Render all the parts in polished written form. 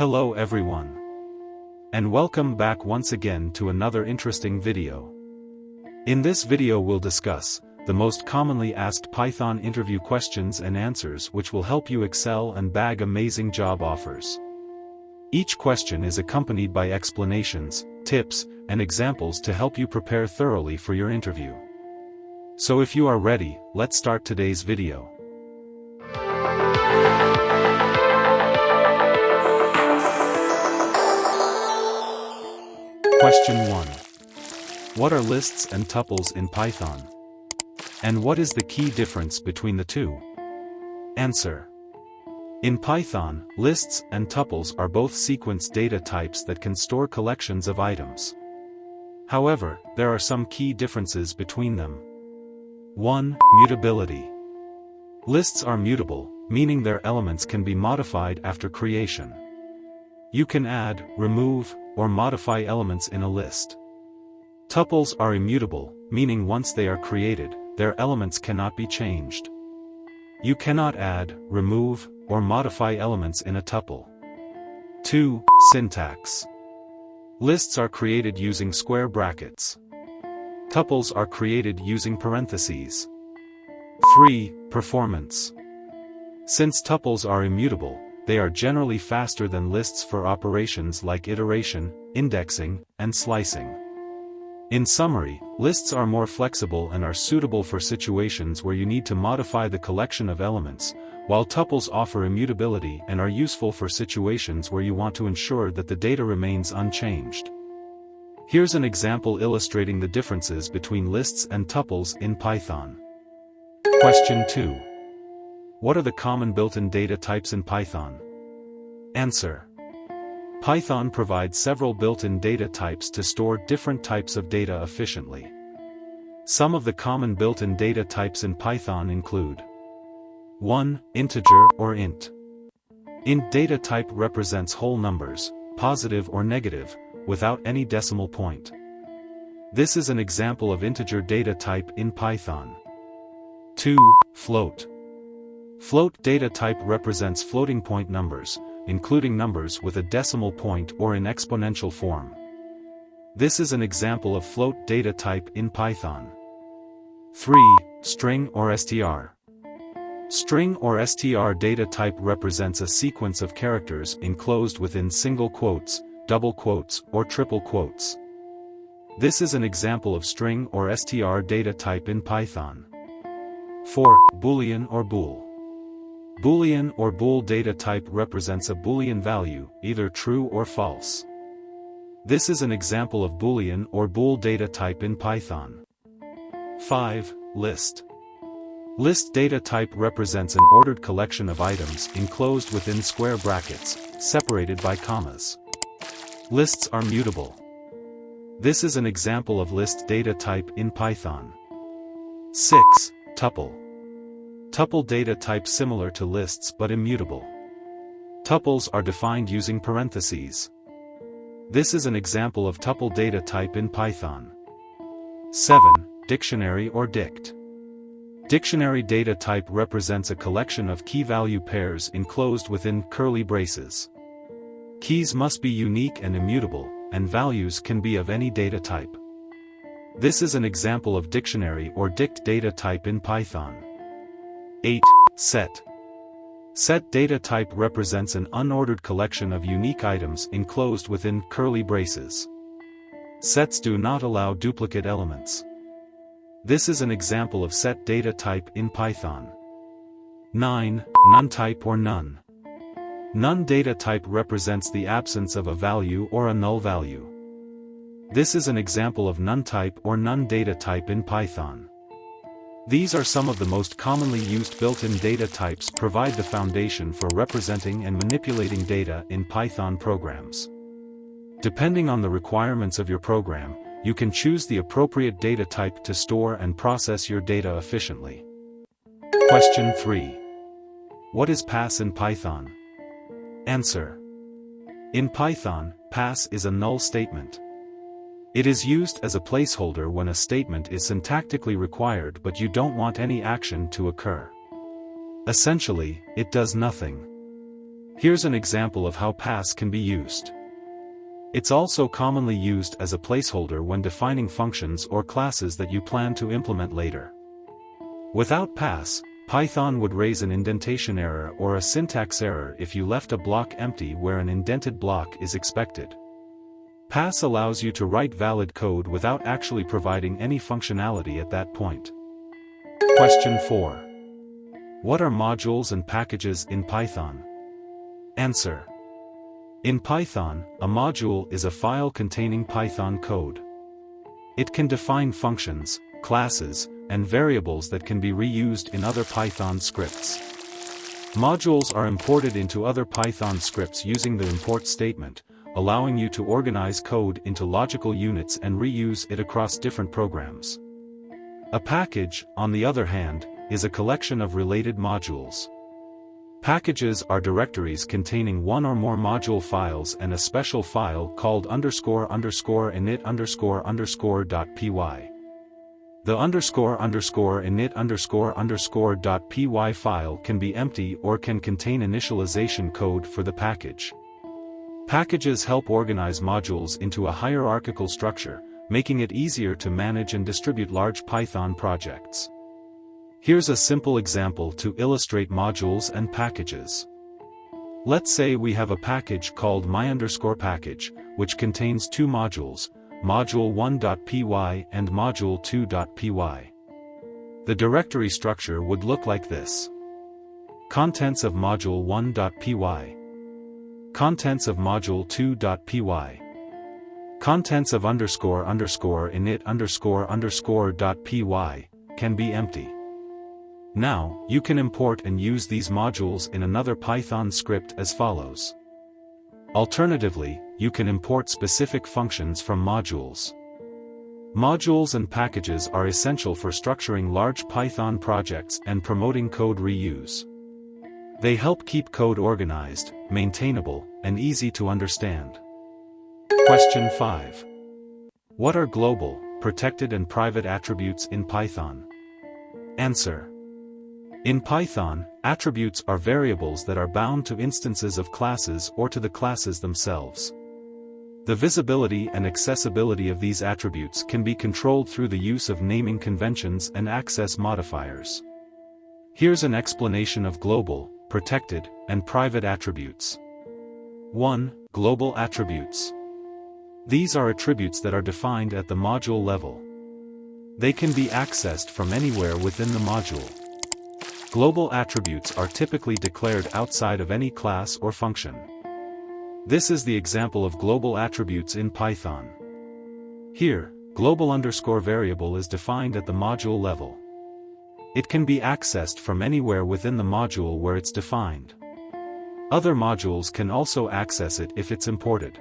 Hello everyone. And welcome back once again to another interesting video. In this video we'll discuss the most commonly asked Python interview questions and answers which will help you excel and bag amazing job offers. Each question is accompanied by explanations, tips, and examples to help you prepare thoroughly for your interview. So if you are ready, let's start today's video. Question 1. What are lists and tuples in Python? And what is the key difference between the two? Answer. In Python, lists and tuples are both sequence data types that can store collections of items. However, there are some key differences between them. 1. Mutability. Lists are mutable, meaning their elements can be modified after creation. You can add, remove, or modify elements in a list. Tuples are immutable, meaning once they are created, their elements cannot be changed. You cannot add, remove, or modify elements in a tuple. 2. Syntax. Lists are created using square brackets. Tuples are created using parentheses. 3. Performance. Since tuples are immutable, they are generally faster than lists for operations like iteration, indexing, and slicing. In summary, lists are more flexible and are suitable for situations where you need to modify the collection of elements, while tuples offer immutability and are useful for situations where you want to ensure that the data remains unchanged. Here's an example illustrating the differences between lists and tuples in Python. Question 2. What are the common built-in data types in Python? Answer. Python provides several built-in data types to store different types of data efficiently. Some of the common built-in data types in Python include 1. Integer or int. Int data type represents whole numbers, positive or negative, without any decimal point. This is an example of integer data type in Python. 2. Float. Float data type represents floating point numbers, including numbers with a decimal point or in exponential form. This is an example of float data type in Python. 3. String or str. String or str data type represents a sequence of characters enclosed within single quotes, double quotes, or triple quotes. This is an example of string or str data type in Python. 4. Boolean or bool. Boolean or bool data type represents a Boolean value, either true or false. This is an example of Boolean or bool data type in Python. 5. List. List data type represents an ordered collection of items enclosed within square brackets, separated by commas. Lists are mutable. This is an example of list data type in Python. 6. Tuple. Tuple data type similar to lists but immutable. Tuples are defined using parentheses. This is an example of tuple data type in Python. 7. Dictionary or dict. Dictionary data type represents a collection of key-value pairs enclosed within curly braces. Keys must be unique and immutable, and values can be of any data type. This is an example of dictionary or dict data type in Python. 8. Set. Set data type represents an unordered collection of unique items enclosed within curly braces. Sets do not allow duplicate elements. This is an example of set data type in Python. 9. None type or none. None data type represents the absence of a value or a null value. This is an example of none type or none data type in Python. These are some of the most commonly used built-in data types provide the foundation for representing and manipulating data in Python programs. Depending on the requirements of your program, you can choose the appropriate data type to store and process your data efficiently. Question 3. What is pass in Python? Answer. In Python, pass is a null statement. It is used as a placeholder when a statement is syntactically required but you don't want any action to occur. Essentially, it does nothing. Here's an example of how pass can be used. It's also commonly used as a placeholder when defining functions or classes that you plan to implement later. Without pass, Python would raise an indentation error or a syntax error if you left a block empty where an indented block is expected. Pass allows you to write valid code without actually providing any functionality at that point. Question 4. What are modules and packages in Python? Answer. In Python, a module is a file containing Python code. It can define functions, classes, and variables that can be reused in other Python scripts. Modules are imported into other Python scripts using the import statement, allowing you to organize code into logical units and reuse it across different programs. A package, on the other hand, is a collection of related modules. Packages are directories containing one or more module files and a special file called __init__.py. The __init__.py file can be empty or can contain initialization code for the package. Packages help organize modules into a hierarchical structure, making it easier to manage and distribute large Python projects. Here's a simple example to illustrate modules and packages. Let's say we have a package called my_package, which contains two modules, module1.py and module2.py. The directory structure would look like this. Contents of module1.py. Contents of module2.py. Contents of __init__.py can be empty. Now, you can import and use these modules in another Python script as follows. Alternatively, you can import specific functions from modules. Modules and packages are essential for structuring large Python projects and promoting code reuse. They help keep code organized, maintainable, and easy to understand. Question 5. What are global, protected and private attributes in Python? Answer. In Python, attributes are variables that are bound to instances of classes or to the classes themselves. The visibility and accessibility of these attributes can be controlled through the use of naming conventions and access modifiers. Here's an explanation of global, protected, and private attributes. 1. Global attributes. These are attributes that are defined at the module level. They can be accessed from anywhere within the module. Global attributes are typically declared outside of any class or function. This is the example of global attributes in Python. Here, global_variable is defined at the module level. It can be accessed from anywhere within the module where it's defined. Other modules can also access it if it's imported.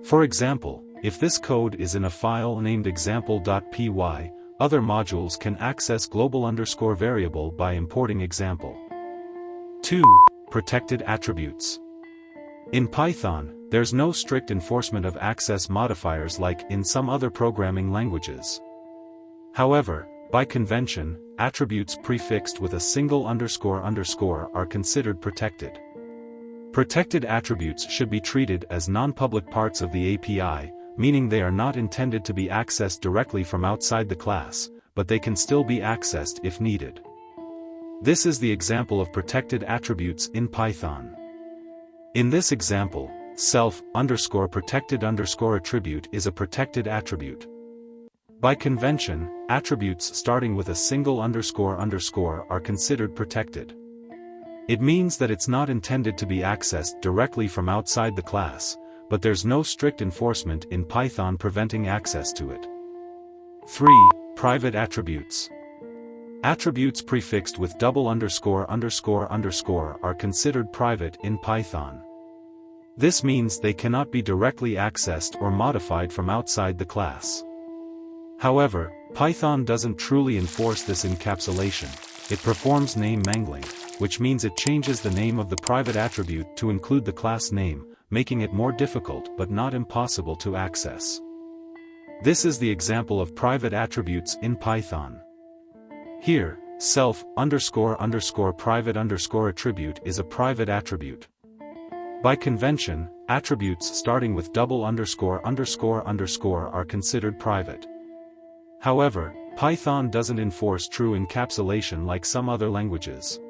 For example, if this code is in a file named example.py, other modules can access global_variable by importing example. 2. Protected attributes. In Python, there's no strict enforcement of access modifiers like in some other programming languages. However, by convention, attributes prefixed with a single __ are considered protected. Protected attributes should be treated as non-public parts of the API, meaning they are not intended to be accessed directly from outside the class, but they can still be accessed if needed. This is the example of protected attributes in Python. In this example, self_protected_attribute is a protected attribute. By convention, attributes starting with a single __ are considered protected. It means that it's not intended to be accessed directly from outside the class, but there's no strict enforcement in Python preventing access to it. 3. Private attributes. Attributes prefixed with ____ are considered private in Python. This means they cannot be directly accessed or modified from outside the class. However, Python doesn't truly enforce this encapsulation. It performs name mangling, which means it changes the name of the private attribute to include the class name, making it more difficult but not impossible to access. This is the example of private attributes in Python. Here, self__private_attribute is a private attribute. By convention, attributes starting with double underscore underscore underscore are considered private. However, Python doesn't enforce true encapsulation like some other languages.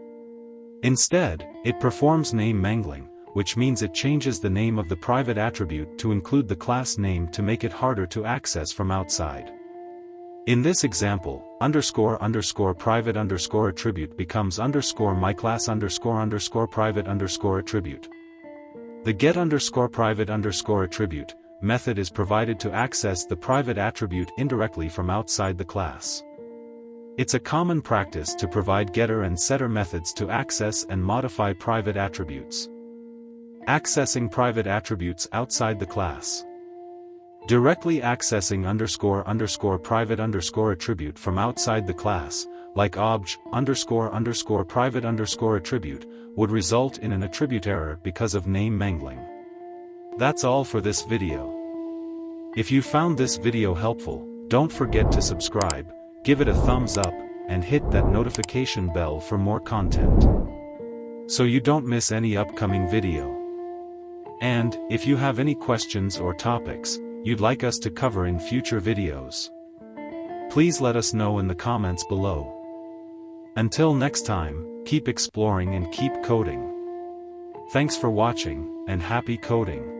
Instead, it performs name mangling, which means it changes the name of the private attribute to include the class name to make it harder to access from outside. In this example, underscore underscore private underscore attribute becomes underscore myClass underscore underscore private underscore attribute. The get underscore private underscore attribute method is provided to access the private attribute indirectly from outside the class. It's a common practice to provide getter and setter methods to access and modify private attributes. Accessing private attributes outside the class. Directly accessing underscore underscore private underscore attribute from outside the class, like obj underscore underscore private underscore attribute, would result in an attribute error because of name mangling. That's all for this video. If you found this video helpful, don't forget to subscribe, give it a thumbs up, and hit that notification bell for more content, so you don't miss any upcoming video. And, if you have any questions or topics you'd like us to cover in future videos, please let us know in the comments below. Until next time, keep exploring and keep coding. Thanks for watching, and happy coding.